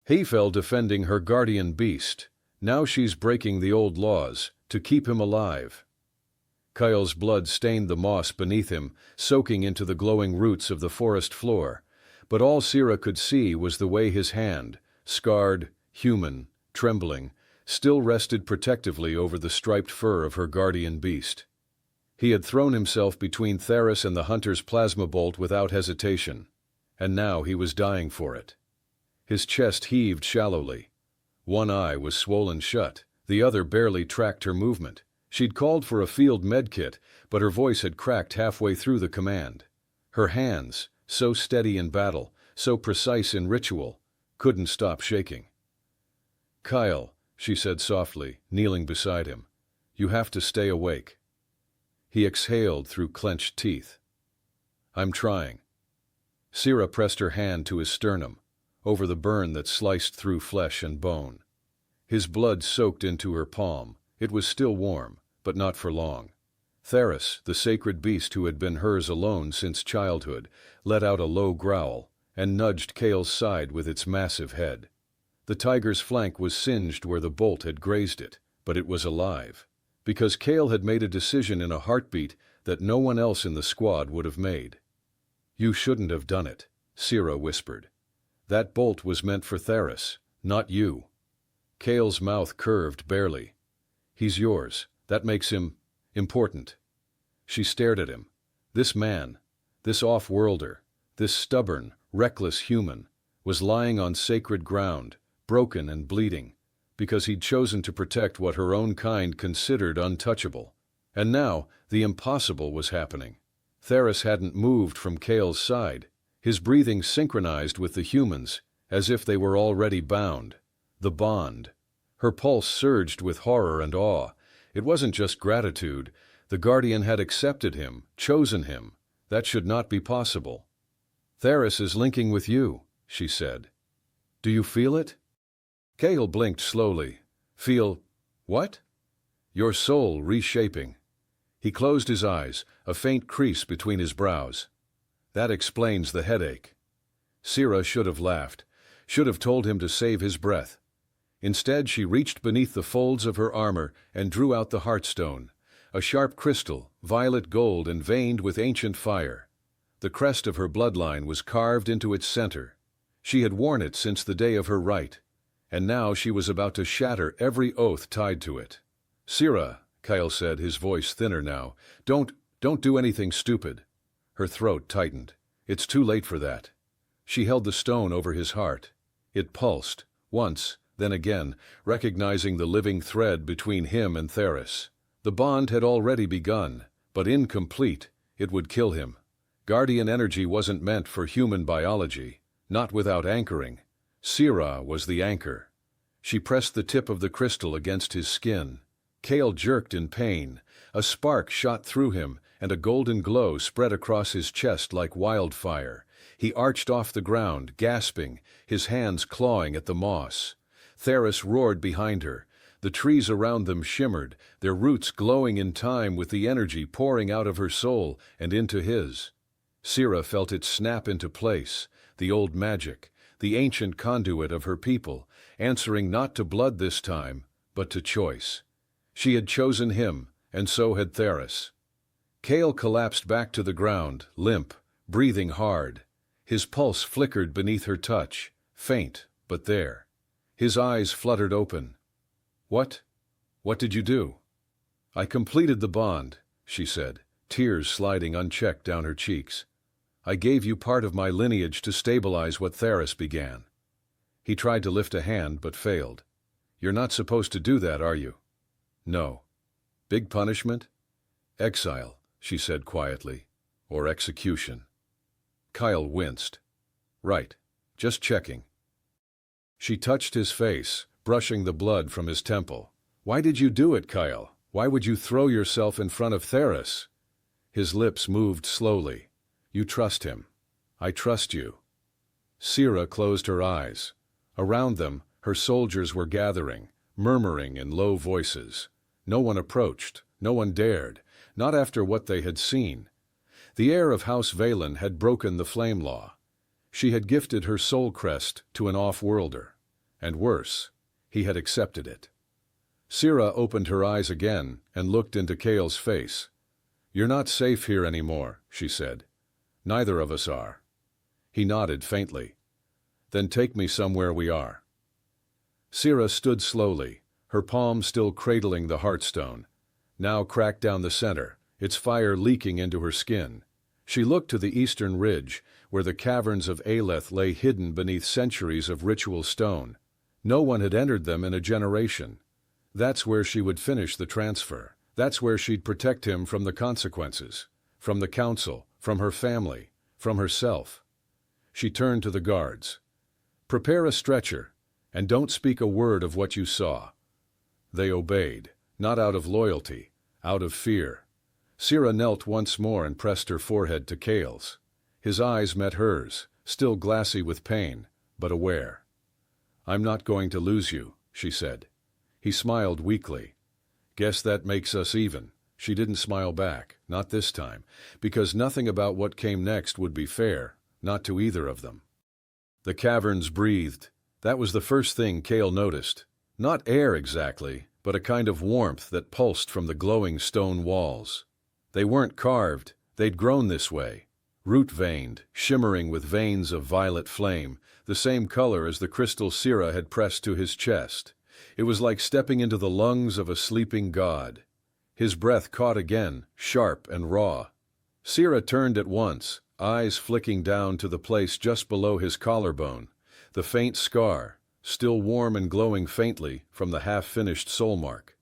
Hefel defending her guardian beast. Now she's breaking the old laws, to keep him alive. Kyle's blood stained the moss beneath him, soaking into the glowing roots of the forest floor, but all Sira could see was the way his hand, scarred, human, trembling, still rested protectively over the striped fur of her guardian beast. He had thrown himself between Theris and the hunter's plasma bolt without hesitation, and now he was dying for it. His chest heaved shallowly. One eye was swollen shut, the other barely tracked her movement. She'd called for a field medkit, but her voice had cracked halfway through the command. Her hands, so steady in battle, so precise in ritual, couldn't stop shaking. "Kyle," she said softly, kneeling beside him, "you have to stay awake." He exhaled through clenched teeth. "I'm trying." Sira pressed her hand to his sternum, over the burn that sliced through flesh and bone. His blood soaked into her palm. It was still warm, but not for long. Theris, the sacred beast who had been hers alone since childhood, let out a low growl and nudged Kale's side with its massive head. The tiger's flank was singed where the bolt had grazed it, but it was alive, because Kale had made a decision in a heartbeat that no one else in the squad would have made. "You shouldn't have done it," Sira whispered. "That bolt was meant for Theris, not you." Kale's mouth curved barely. "He's yours. That makes him important." She stared at him. This man, this off-worlder, this stubborn, reckless human, was lying on sacred ground, broken and bleeding, because he'd chosen to protect what her own kind considered untouchable. And now, the impossible was happening. Theris hadn't moved from Kale's side, his breathing synchronized with the humans, as if they were already bound. The bond. Her pulse surged with horror and awe. It wasn't just gratitude. The Guardian had accepted him, chosen him. That should not be possible. "Theris is linking with you," she said. "Do you feel it?" Kale blinked slowly. "Feel what?" "Your soul reshaping." He closed his eyes, a faint crease between his brows. "That explains the headache." Sira should have laughed, should have told him to save his breath. Instead, she reached beneath the folds of her armor and drew out the heartstone, a sharp crystal, violet gold and veined with ancient fire. The crest of her bloodline was carved into its center. She had worn it since the day of her rite, and now she was about to shatter every oath tied to it. "Sira," Kyle said, his voice thinner now, Don't do anything stupid." Her throat tightened. "It's too late for that." She held the stone over his heart. It pulsed, once, then again, recognizing the living thread between him and Theris. The bond had already begun, but incomplete. It would kill him. Guardian energy wasn't meant for human biology, not without anchoring. Sira was the anchor. She pressed the tip of the crystal against his skin. Kale jerked in pain. A spark shot through him, and a golden glow spread across his chest like wildfire. He arched off the ground, gasping, his hands clawing at the moss. Theris roared behind her. The trees around them shimmered, their roots glowing in time with the energy pouring out of her soul and into his. Sira felt it snap into place, the old magic, the ancient conduit of her people, answering not to blood this time, but to choice. She had chosen him, and so had Theris. Kale collapsed back to the ground, limp, breathing hard. His pulse flickered beneath her touch, faint, but there. His eyes fluttered open. What did you do?" "I completed the bond," she said, tears sliding unchecked down her cheeks. "I gave you part of my lineage to stabilize what Theris began." He tried to lift a hand but failed. "You're not supposed to do that, are you?" "No." "Big punishment?" "Exile," she said quietly. "Or execution." Kyle winced. "Right. Just checking." She touched his face, brushing the blood from his temple. "Why did you do it, Kyle? Why would you throw yourself in front of Theris?" His lips moved slowly. "You trust him. I trust you." Sira closed her eyes. Around them, her soldiers were gathering, murmuring in low voices. No one approached, no one dared, not after what they had seen. The heir of House Valen had broken the flame law. She had gifted her soul crest to an off-worlder. And worse, he had accepted it. Sira opened her eyes again and looked into Cale's face. "You're not safe here anymore," she said. "Neither of us are." He nodded faintly. "Then take me somewhere we are." Sira stood slowly, her palm still cradling the heartstone, now cracked down the center, its fire leaking into her skin. She looked to the eastern ridge, where the caverns of Aleth lay hidden beneath centuries of ritual stone. No one had entered them in a generation. That's where she would finish the transfer. That's where she'd protect him from the consequences, from the council, from her family, from herself. She turned to the guards. "Prepare a stretcher, and don't speak a word of what you saw." They obeyed, not out of loyalty, out of fear. Sira knelt once more and pressed her forehead to Cale's. His eyes met hers, still glassy with pain, but aware. "I'm not going to lose you," she said. He smiled weakly. "Guess that makes us even." She didn't smile back, not this time, because nothing about what came next would be fair, not to either of them. The caverns breathed. That was the first thing Cale noticed. Not air exactly, but a kind of warmth that pulsed from the glowing stone walls. They weren't carved, they'd grown this way. Root-veined, shimmering with veins of violet flame, the same color as the crystal Sira had pressed to his chest. It was like stepping into the lungs of a sleeping god. His breath caught again, sharp and raw. Sira turned at once, eyes flicking down to the place just below his collarbone, the faint scar, still warm and glowing faintly from the half-finished soul mark.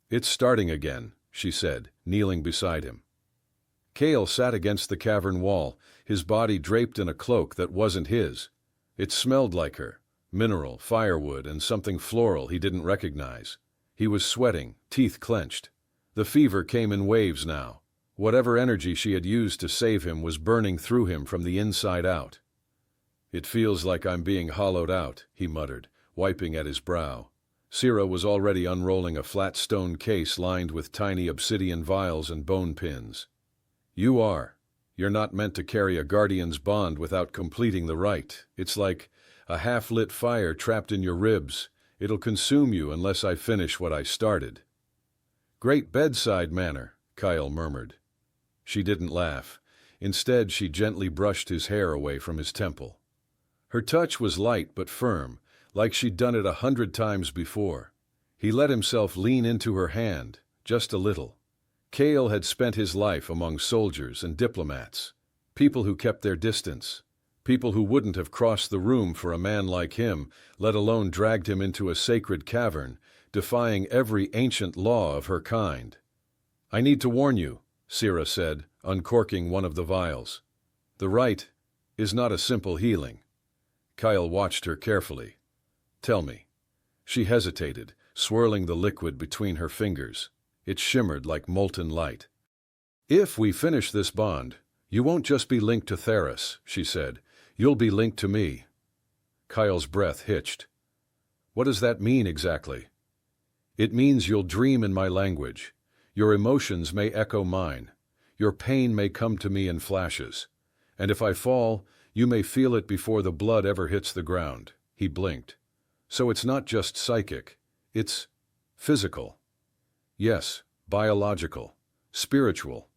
"It's starting again," she said, kneeling beside him. Cale sat against the cavern wall, his body draped in a cloak that wasn't his. It smelled like her, mineral, firewood, and something floral he didn't recognize. He was sweating, teeth clenched. The fever came in waves now. Whatever energy she had used to save him was burning through him from the inside out. "It feels like I'm being hollowed out," he muttered, wiping at his brow. Sira was already unrolling a flat stone case lined with tiny obsidian vials and bone pins. "You are. You're not meant to carry a guardian's bond without completing the rite. It's like a half-lit fire trapped in your ribs. It'll consume you unless I finish what I started." "Great bedside manner," Kyle murmured. She didn't laugh. Instead, she gently brushed his hair away from his temple. Her touch was light but firm, like she'd done it 100 times before. He let himself lean into her hand, just a little. Cale had spent his life among soldiers and diplomats, people who kept their distance, people who wouldn't have crossed the room for a man like him, let alone dragged him into a sacred cavern, defying every ancient law of her kind. "I need to warn you," Sira said, uncorking one of the vials. "The rite is not a simple healing." Kyle watched her carefully. "Tell me." She hesitated, swirling the liquid between her fingers. It shimmered like molten light. "If we finish this bond, you won't just be linked to Theris," she said. "You'll be linked to me." Kyle's breath hitched. "What does that mean exactly?" "It means you'll dream in my language. Your emotions may echo mine. Your pain may come to me in flashes. And if I fall, you may feel it before the blood ever hits the ground." He blinked. "So it's not just psychic. It's physical." "Yes, biological, spiritual,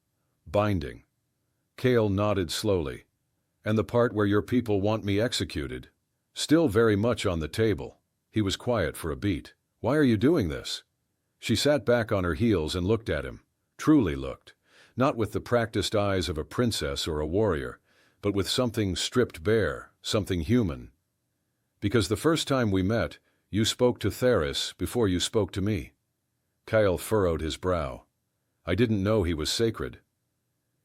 binding." Cale nodded slowly. "And the part where your people want me executed?" Still very much on the table. He was quiet for a beat. "Why are you doing this?" She sat back on her heels and looked at him, truly looked, not with the practiced eyes of a princess or a warrior, but with something stripped bare, something human. "Because the first time we met, you spoke to Theris before you spoke to me." Kyle furrowed his brow. "I didn't know he was sacred."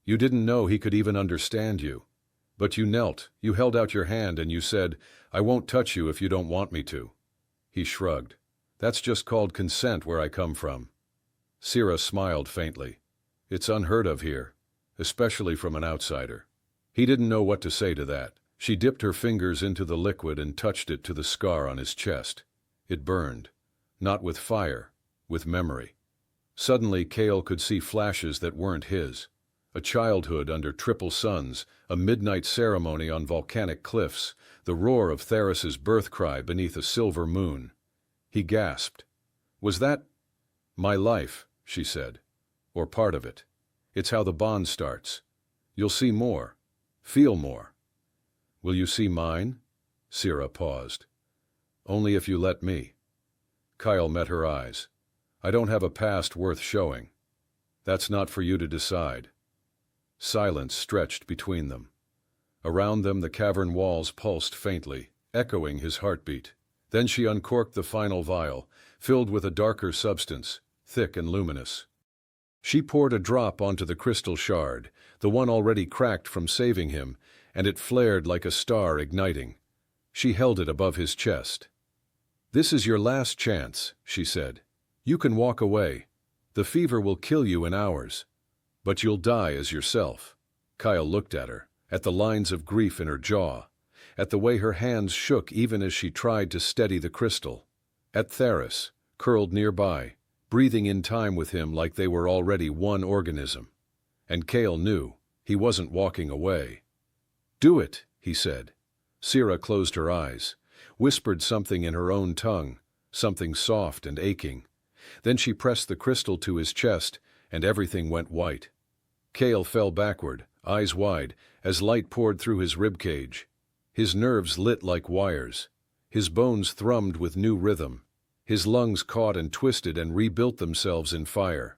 "You didn't know he could even understand you. But you knelt, you held out your hand, and you said, 'I won't touch you if you don't want me to.'" He shrugged. "That's just called consent where I come from." Sira smiled faintly. "It's unheard of here, especially from an outsider." He didn't know what to say to that. She dipped her fingers into the liquid and touched it to the scar on his chest. It burned. Not with fire, with memory. Suddenly Cale could see flashes that weren't his. A childhood under triple suns, a midnight ceremony on volcanic cliffs, the roar of Theris's birth cry beneath a silver moon. He gasped. "Was that—" "My life," she said. "Or part of it. It's how the bond starts. You'll see more. Feel more." "Will you see mine?" Sira paused. "Only if you let me." Kyle met her eyes. "I don't have a past worth showing." "That's not for you to decide." Silence stretched between them. Around them the cavern walls pulsed faintly, echoing his heartbeat. Then she uncorked the final vial, filled with a darker substance, thick and luminous. She poured a drop onto the crystal shard, the one already cracked from saving him, and it flared like a star igniting. She held it above his chest. "This is your last chance," she said. "You can walk away. The fever will kill you in hours. But you'll die as yourself." Kyle looked at her, at the lines of grief in her jaw, at the way her hands shook even as she tried to steady the crystal, at Theris, curled nearby, breathing in time with him like they were already one organism. And Kale knew he wasn't walking away. "Do it," he said. Sira closed her eyes, whispered something in her own tongue, something soft and aching. Then she pressed the crystal to his chest, and everything went white. Kale fell backward, eyes wide, as light poured through his ribcage. His nerves lit like wires. His bones thrummed with new rhythm. His lungs caught and twisted and rebuilt themselves in fire.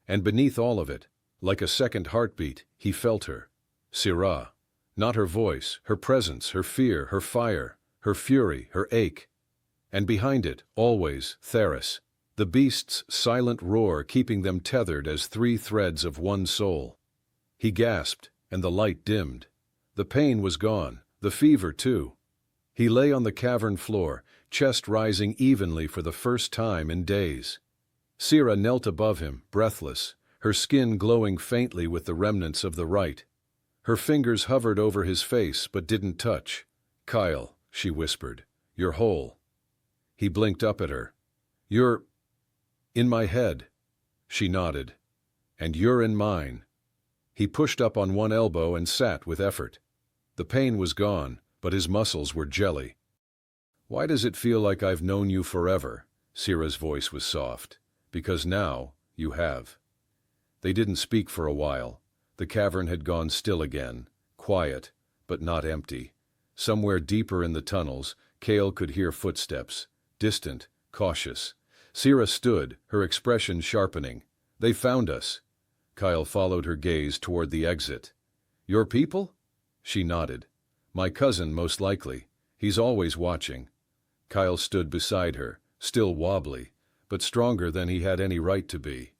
And beneath all of it, like a second heartbeat, he felt her. Sira. Not her voice, her presence, her fear, her fire, her fury, her ache. And behind it, always, Theris. The beast's silent roar keeping them tethered as three threads of one soul. He gasped, and the light dimmed. The pain was gone, the fever too. He lay on the cavern floor, chest rising evenly for the first time in days. Sira knelt above him, breathless, her skin glowing faintly with the remnants of the rite. Her fingers hovered over his face but didn't touch. "Kyle," she whispered, "you're whole." He blinked up at her. "You're in my head." She nodded. "And you're in mine." He pushed up on one elbow and sat with effort. The pain was gone, but his muscles were jelly. "Why does it feel like I've known you forever?" Sira's voice was soft. "Because now you have." They didn't speak for a while. The cavern had gone still again, quiet, but not empty. Somewhere deeper in the tunnels, Kale could hear footsteps, distant, cautious. Sira stood, her expression sharpening. "They found us." Kyle followed her gaze toward the exit. "Your people?" She nodded. "My cousin, most likely. He's always watching." Kyle stood beside her, still wobbly, but stronger than he had any right to be.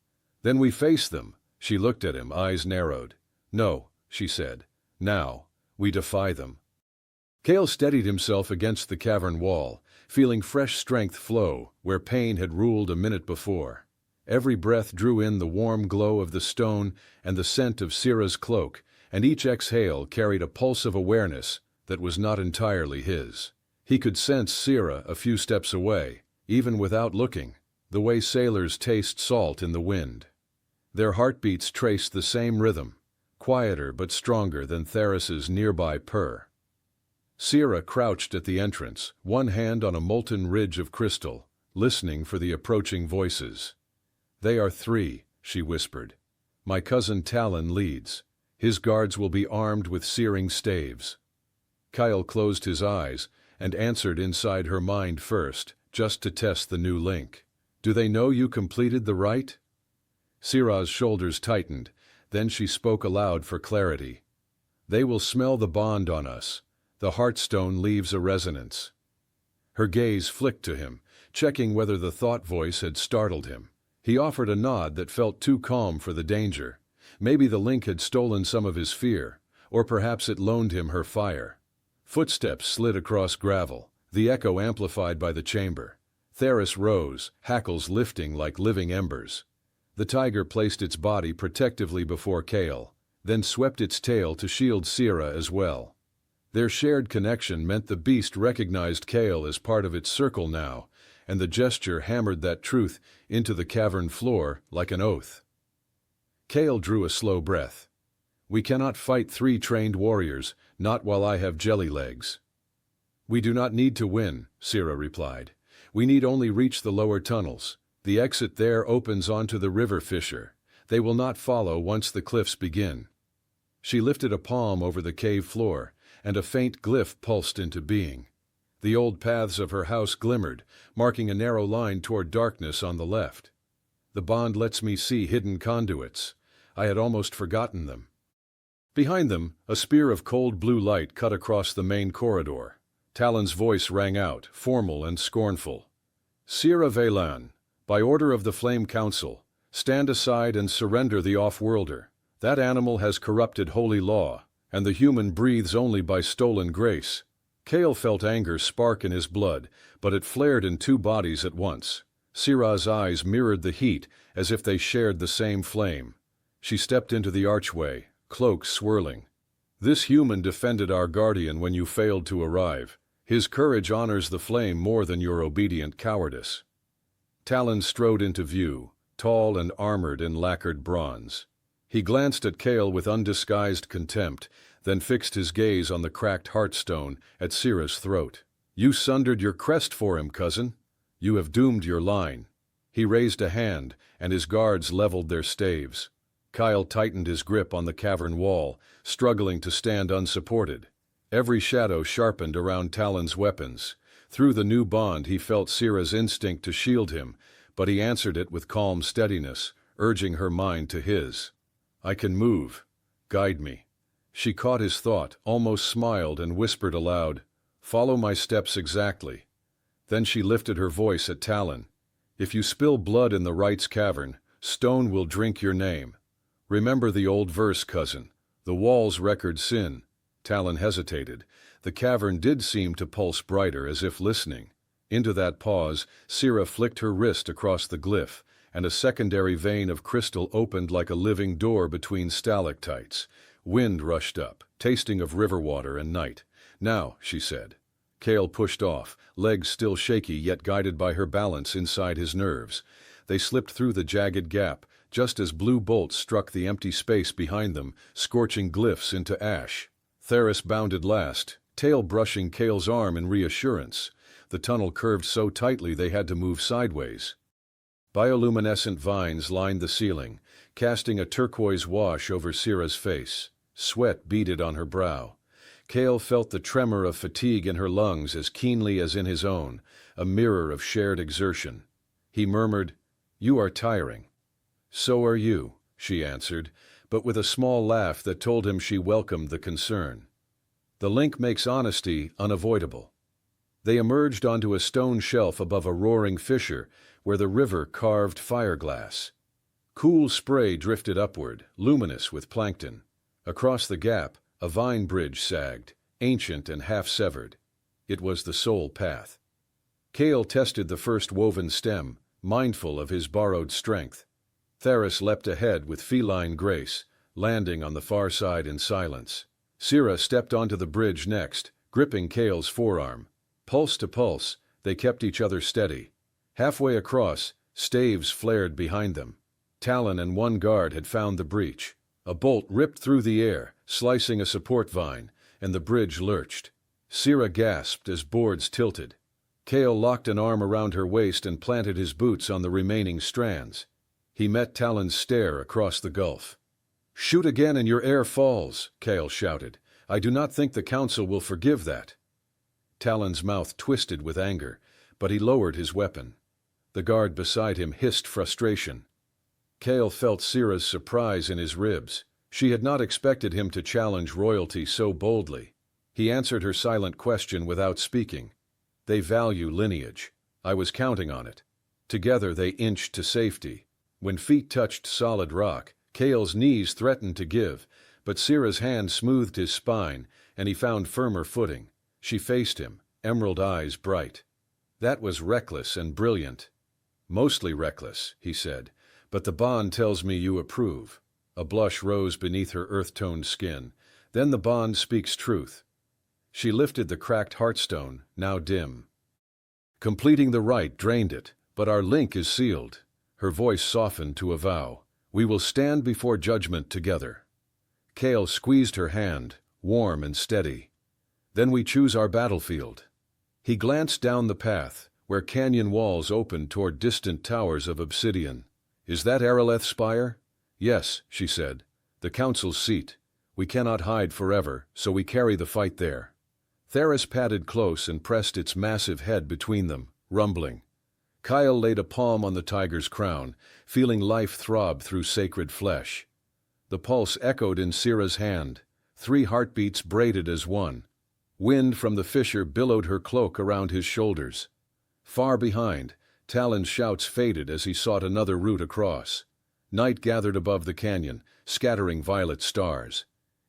"Then we face them." She looked at him, eyes narrowed. "No," she said. "Now, we defy them." Kale steadied himself against the cavern wall, feeling fresh strength flow where pain had ruled a minute before. Every breath drew in the warm glow of the stone and the scent of Sira's cloak, and each exhale carried a pulse of awareness that was not entirely his. He could sense Sira a few steps away, even without looking, the way sailors taste salt in the wind. Their heartbeats traced the same rhythm, quieter but stronger than Theris's nearby purr. Sira crouched at the entrance, one hand on a molten ridge of crystal, listening for the approaching voices. "They are three," she whispered. "My cousin Talon leads. His guards will be armed with searing staves." Kyle closed his eyes and answered inside her mind first, just to test the new link. "Do they know you completed the rite?" Sira's shoulders tightened, then she spoke aloud for clarity. "They will smell the bond on us. The heartstone leaves a resonance." Her gaze flicked to him, checking whether the thought voice had startled him. He offered a nod that felt too calm for the danger. Maybe the link had stolen some of his fear, or perhaps it loaned him her fire. Footsteps slid across gravel, the echo amplified by the chamber. Theris rose, hackles lifting like living embers. The tiger placed its body protectively before Kale, then swept its tail to shield Sira as well. Their shared connection meant the beast recognized Kale as part of its circle now, and the gesture hammered that truth into the cavern floor like an oath. Kale drew a slow breath. "We cannot fight three trained warriors, not while I have jelly legs." We do not need to win, Sira replied. We need only reach the lower tunnels. The exit there opens onto the river fissure. They will not follow once the cliffs begin. She lifted a palm over the cave floor, and a faint glyph pulsed into being. The old paths of her house glimmered, marking a narrow line toward darkness on the left. The bond lets me see hidden conduits. I had almost forgotten them. Behind them, a spear of cold blue light cut across the main corridor. Talon's voice rang out, formal and scornful. Sira Velan, by order of the Flame Council, stand aside and surrender the off-worlder. That animal has corrupted holy law, and the human breathes only by stolen grace. Kale felt anger spark in his blood, but it flared in two bodies at once. Sira's eyes mirrored the heat as if they shared the same flame. She stepped into the archway, cloak swirling. This human defended our guardian when you failed to arrive. His courage honors the flame more than your obedient cowardice. Talon strode into view, tall and armored in lacquered bronze. He glanced at Kale with undisguised contempt, then fixed his gaze on the cracked heartstone at Sira's throat. You sundered your crest for him, cousin. You have doomed your line. He raised a hand, and his guards leveled their staves. Kyle tightened his grip on the cavern wall, struggling to stand unsupported. Every shadow sharpened around Talon's weapons. Through the new bond he felt Sira's instinct to shield him, but he answered it with calm steadiness, urging her mind to his. I can move. Guide me. She caught his thought, almost smiled, and whispered aloud, Follow my steps exactly. Then she lifted her voice at Talon. If you spill blood in the Right's cavern, stone will drink your name. Remember the old verse, cousin. The walls record sin. Talon hesitated. The cavern did seem to pulse brighter, as if listening. Into that pause, Sira flicked her wrist across the glyph, and a secondary vein of crystal opened like a living door between stalactites. Wind rushed up, tasting of river water and night. Now, she said. Kale pushed off, legs still shaky yet guided by her balance inside his nerves. They slipped through the jagged gap, just as blue bolts struck the empty space behind them, scorching glyphs into ash. Theris bounded last, tail brushing Kale's arm in reassurance. The tunnel curved so tightly they had to move sideways. Bioluminescent vines lined the ceiling, casting a turquoise wash over Sira's face. Sweat beaded on her brow. Kale felt the tremor of fatigue in her lungs as keenly as in his own, a mirror of shared exertion. He murmured, You are tiring. So are you, she answered, but with a small laugh that told him she welcomed the concern. The link makes honesty unavoidable. They emerged onto a stone shelf above a roaring fissure where the river carved fireglass. Cool spray drifted upward, luminous with plankton. Across the gap, a vine bridge sagged, ancient and half-severed. It was the soul path. Kale tested the first woven stem, mindful of his borrowed strength. Theris leapt ahead with feline grace, landing on the far side in silence. Sira stepped onto the bridge next, gripping Kale's forearm. Pulse to pulse, they kept each other steady. Halfway across, staves flared behind them. Talon and one guard had found the breach. A bolt ripped through the air, slicing a support vine, and the bridge lurched. Sira gasped as boards tilted. Kale locked an arm around her waist and planted his boots on the remaining strands. He met Talon's stare across the gulf. Shoot again and your heir falls, Kale shouted. I do not think the council will forgive that. Talon's mouth twisted with anger, but he lowered his weapon. The guard beside him hissed frustration. Kale felt Sira's surprise in his ribs. She had not expected him to challenge royalty so boldly. He answered her silent question without speaking. They value lineage. I was counting on it. Together they inched to safety. When feet touched solid rock, Kale's knees threatened to give, but Sira's hand smoothed his spine, and he found firmer footing. She faced him, emerald eyes bright. That was reckless and brilliant. Mostly reckless, he said, but the bond tells me you approve. A blush rose beneath her earth-toned skin. Then the bond speaks truth. She lifted the cracked heartstone, now dim. Completing the rite drained it, but our link is sealed. Her voice softened to a vow. We will stand before judgment together. Kale squeezed her hand, warm and steady. Then we choose our battlefield. He glanced down the path, where canyon walls opened toward distant towers of obsidian. "Is that Araleth's spire?" "Yes," she said. "The council's seat. We cannot hide forever, so we carry the fight there." Theris padded close and pressed its massive head between them, rumbling. Kyle laid a palm on the tiger's crown, feeling life throb through sacred flesh. The pulse echoed in Syrah's hand, 3 heartbeats braided as one. Wind from the fissure billowed her cloak around his shoulders. Far behind, Talon's shouts faded as he sought another route across. Night gathered above the canyon, scattering violet stars.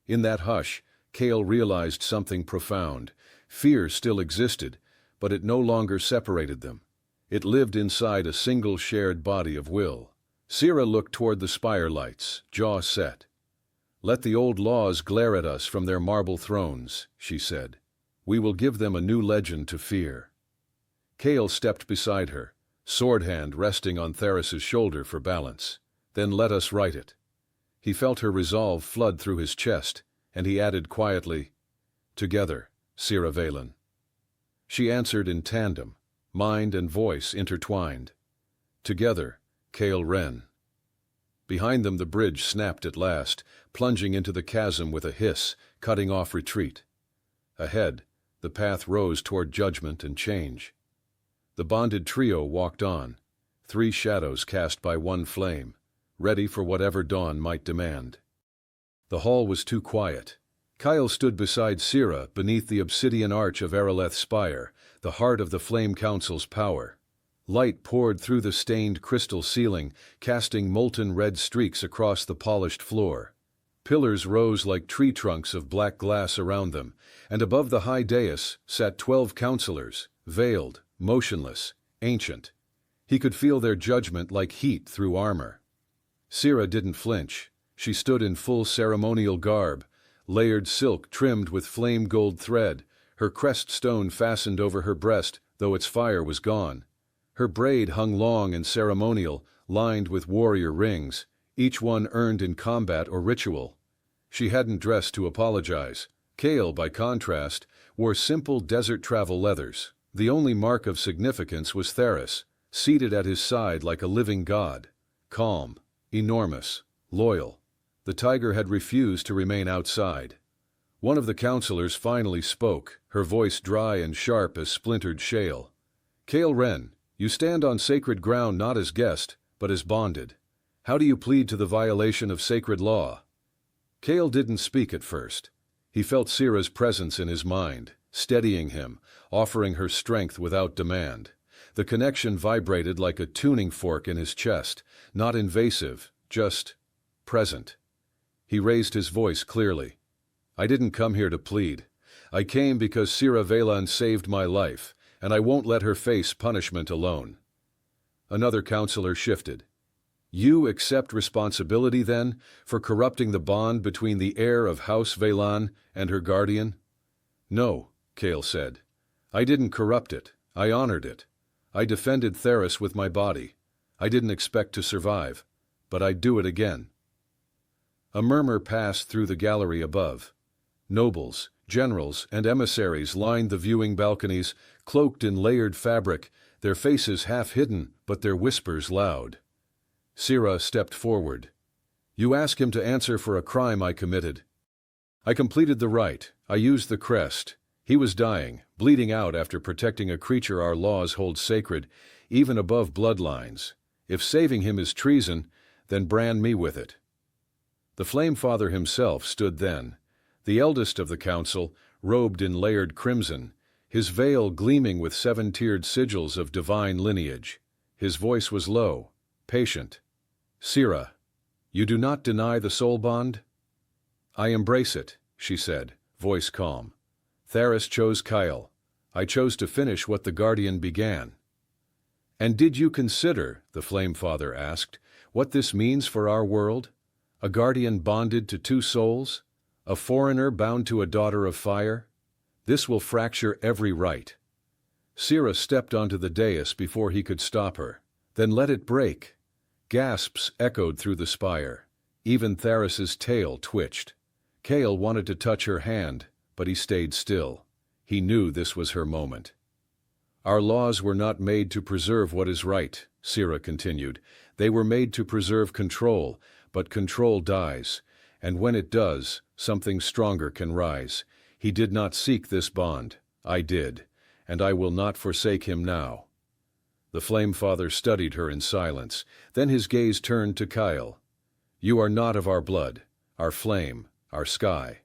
In that hush, Kale realized something profound. Fear still existed, but it no longer separated them. It lived inside a single shared body of will. Syrah looked toward the spire lights, jaw set. "Let the old laws glare at us from their marble thrones," she said. "We will give them a new legend to fear." Kale stepped beside her, sword hand resting on Theris's shoulder for balance. "Then let us write it." He felt her resolve flood through his chest, and he added quietly, "Together, Syrah Valen." She answered in tandem, mind and voice intertwined. "Together, Kale Wren." Behind them the bridge snapped at last, plunging into the chasm with a hiss, cutting off retreat. Ahead, the path rose toward judgment and change. The bonded trio walked on, 3 shadows cast by one flame, ready for whatever dawn might demand. The hall was too quiet. Kyle stood beside Syrah beneath the obsidian arch of Araleth's spire, the heart of the Flame Council's power. Light poured through the stained crystal ceiling, casting molten red streaks across the polished floor. Pillars rose like tree trunks of black glass around them, and above the high dais sat 12 counselors, veiled, motionless, ancient. He could feel their judgment like heat through armor. Syrah didn't flinch. She stood in full ceremonial garb, layered silk trimmed with flame gold thread, her crest stone fastened over her breast, though its fire was gone. Her braid hung long and ceremonial, lined with warrior rings, each one earned in combat or ritual. She hadn't dressed to apologize. Kale, by contrast, wore simple desert travel leathers. The only mark of significance was Theris, seated at his side like a living god. Calm, enormous, loyal. The tiger had refused to remain outside. One of the counselors finally spoke, her voice dry and sharp as splintered shale. "Kale Wren, you stand on sacred ground not as guest, but as bonded. How do you plead to the violation of sacred law?" Kale didn't speak at first. He felt Syrah's presence in his mind, steadying him, offering her strength without demand. The connection vibrated like a tuning fork in his chest, not invasive, just present. He raised his voice clearly. "I didn't come here to plead. I came because Syrah Valen saved my life, and I won't let her face punishment alone." Another counselor shifted. "You accept responsibility, then, for corrupting the bond between the heir of House Valen and her guardian?" "No," Kale said. "I didn't corrupt it. I honored it. I defended Theris with my body. I didn't expect to survive, but I'd do it again." A murmur passed through the gallery above. Nobles, generals, and emissaries lined the viewing balconies, cloaked in layered fabric, their faces half hidden, but their whispers loud. Syrah stepped forward. "You ask him to answer for a crime I committed. I completed the rite. I used the crest. He was dying, bleeding out after protecting a creature our laws hold sacred, even above bloodlines. If saving him is treason, then brand me with it." The Flame Father himself stood then, the eldest of the council, robed in layered crimson, his veil gleaming with 7-tiered sigils of divine lineage. His voice was low, patient. "Syrah, you do not deny the soul bond?" "I embrace it," she said, voice calm. "Theris chose Kyle. I chose to finish what the Guardian began." "And did you consider," the Flame Father asked, "what this means for our world? A guardian bonded to 2 souls? A foreigner bound to a daughter of fire? This will fracture every right." Syrah stepped onto the dais before he could stop her. "Then let it break." Gasps echoed through the spire. Even Theris's tail twitched. Kale wanted to touch her hand, but he stayed still. He knew this was her moment. Our laws were not made to preserve what is right, Sira continued. They were made to preserve control, but control dies, and when it does, something stronger can rise. He did not seek this bond. I did, and I will not forsake him now. The Flame Father studied her in silence. Then his gaze turned to Kyle. You are not of our blood, our flame, our sky,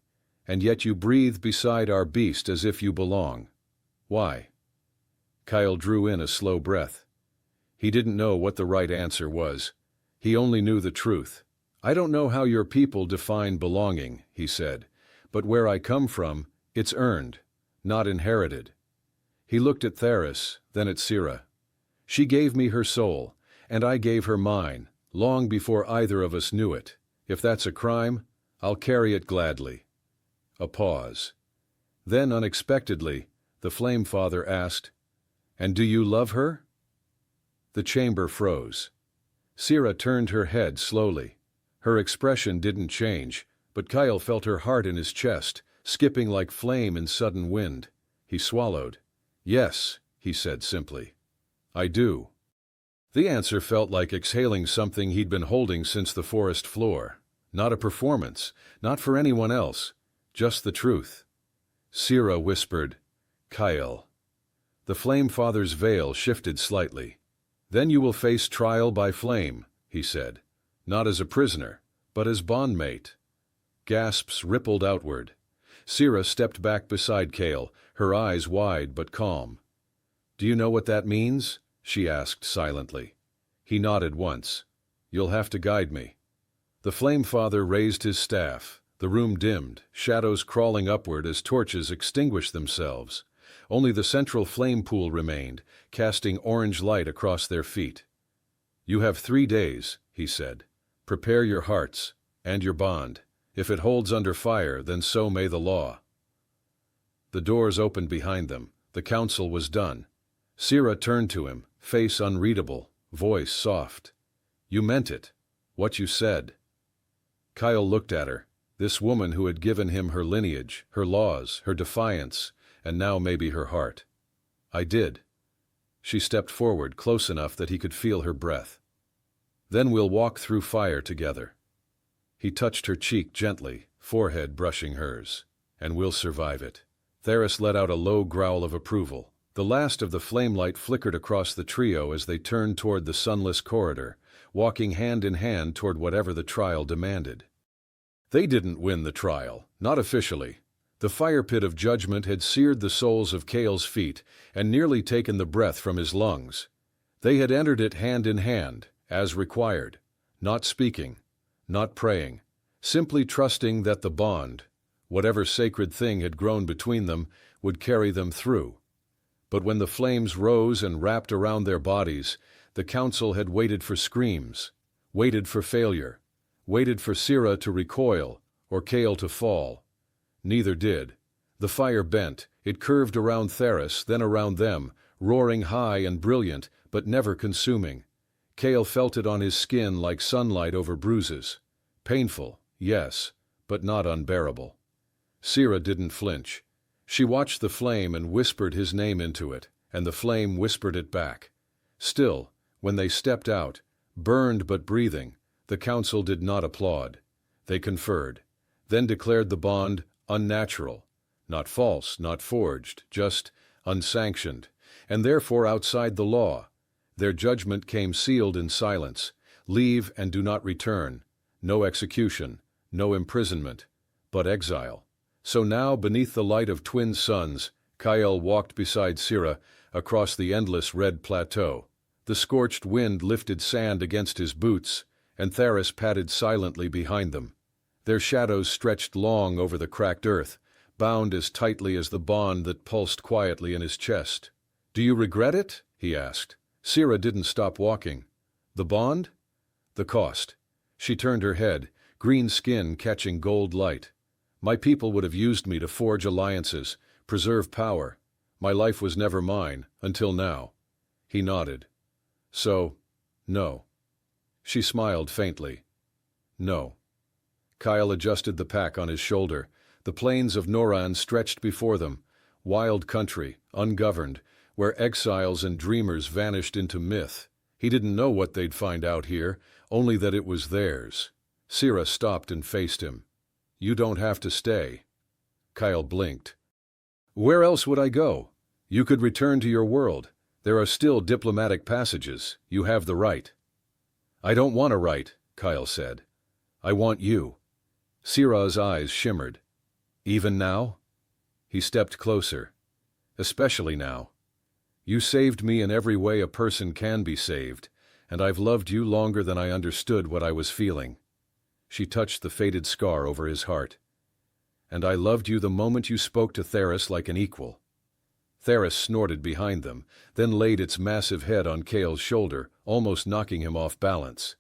and yet you breathe beside our beast as if you belong. Why? Kyle drew in a slow breath. He didn't know what the right answer was. He only knew the truth. I don't know how your people define belonging, he said, but where I come from, it's earned, not inherited. He looked at Theris, then at Sira. She gave me her soul, and I gave her mine, long before either of us knew it. If that's a crime, I'll carry it gladly. A pause. Then, unexpectedly, the Flame Father asked, And do you love her? The chamber froze. Sira turned her head slowly. Her expression didn't change, but Kyle felt her heart in his chest, skipping like flame in sudden wind. He swallowed. Yes, he said simply. I do. The answer felt like exhaling something he'd been holding since the forest floor. Not a performance, not for anyone else, just the truth. Sira whispered, Kyle. The Flame Father's veil shifted slightly. Then you will face trial by flame, he said. Not as a prisoner, but as bondmate. Gasps rippled outward. Sira stepped back beside Kale, her eyes wide but calm. Do you know what that means? She asked silently. He nodded once. You'll have to guide me. The Flame Father raised his staff. The room dimmed, shadows crawling upward as torches extinguished themselves. Only the central flame pool remained, casting orange light across their feet. You have 3 days, he said. Prepare your hearts, and your bond. If it holds under fire, then so may the law. The doors opened behind them. The council was done. Sira turned to him, face unreadable, voice soft. You meant it. What you said. Kyle looked at her, this woman who had given him her lineage, her laws, her defiance, and now maybe her heart. I did. She stepped forward close enough that he could feel her breath. Then we'll walk through fire together. He touched her cheek gently, forehead brushing hers. And we'll survive it. Theris let out a low growl of approval. The last of the flame light flickered across the trio as they turned toward the sunless corridor, walking hand in hand toward whatever the trial demanded. They didn't win the trial, not officially. The fire pit of judgment had seared the soles of Kale's feet and nearly taken the breath from his lungs. They had entered it hand in hand, as required, not speaking, not praying, simply trusting that the bond, whatever sacred thing had grown between them, would carry them through. But when the flames rose and wrapped around their bodies, the council had waited for screams, waited for failure, waited for Sira to recoil or Kale to fall. Neither did. The fire bent, it curved around Theris, then around them, roaring high and brilliant, but never consuming. Kale felt it on his skin like sunlight over bruises. Painful, yes, but not unbearable. Sira didn't flinch. She watched the flame and whispered his name into it, and the flame whispered it back. Still, when they stepped out, burned but breathing, the council did not applaud. They conferred, then declared the bond unnatural, not false, not forged, just unsanctioned, and therefore outside the law. Their judgment came sealed in silence. Leave and do not return. No execution, no imprisonment, but exile. So now, beneath the light of twin suns, Kyle walked beside Sira across the endless red plateau. The scorched wind lifted sand against his boots, and Theris padded silently behind them. Their shadows stretched long over the cracked earth, bound as tightly as the bond that pulsed quietly in his chest. Do you regret it? He asked. Sira didn't stop walking. The bond? The cost. She turned her head, green skin catching gold light. My people would have used me to forge alliances, preserve power. My life was never mine, until now. He nodded. So, no. She smiled faintly. No. Kyle adjusted the pack on his shoulder. The plains of Noran stretched before them, wild country, ungoverned, where exiles and dreamers vanished into myth. He didn't know what they'd find out here, only that it was theirs. Sira stopped and faced him. "You don't have to stay." Kyle blinked. "Where else would I go? You could return to your world. There are still diplomatic passages. You have the right." "I don't want a right," Kyle said. "I want you." Sira's eyes shimmered. "Even now?" He stepped closer. "Especially now. You saved me in every way a person can be saved, and I've loved you longer than I understood what I was feeling." She touched the faded scar over his heart. "And I loved you the moment you spoke to Theris like an equal." Theris snorted behind them, then laid its massive head on Kale's shoulder, almost knocking him off balance.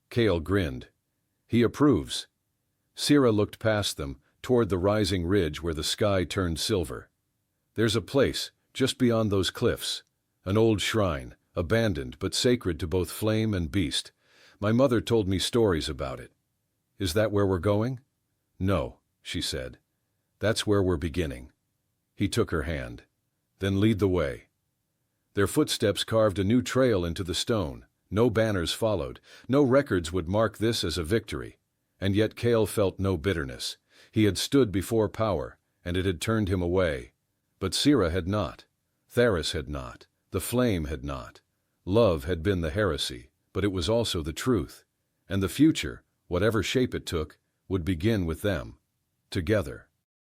Kale grinned. "He approves." Sira looked past them, toward the rising ridge where the sky turned silver. "There's a place, just beyond those cliffs. An old shrine, abandoned but sacred to both flame and beast. My mother told me stories about it." "Is that where we're going?" "No," she said. "That's where we're beginning." He took her hand. "Then lead the way." Their footsteps carved a new trail into the stone. No banners followed. No records would mark this as a victory. And yet Kale felt no bitterness. He had stood before power, and it had turned him away. But Sira had not. Theris had not. The flame had not. Love had been the heresy, but it was also the truth. And the future, whatever shape it took, would begin with them. Together.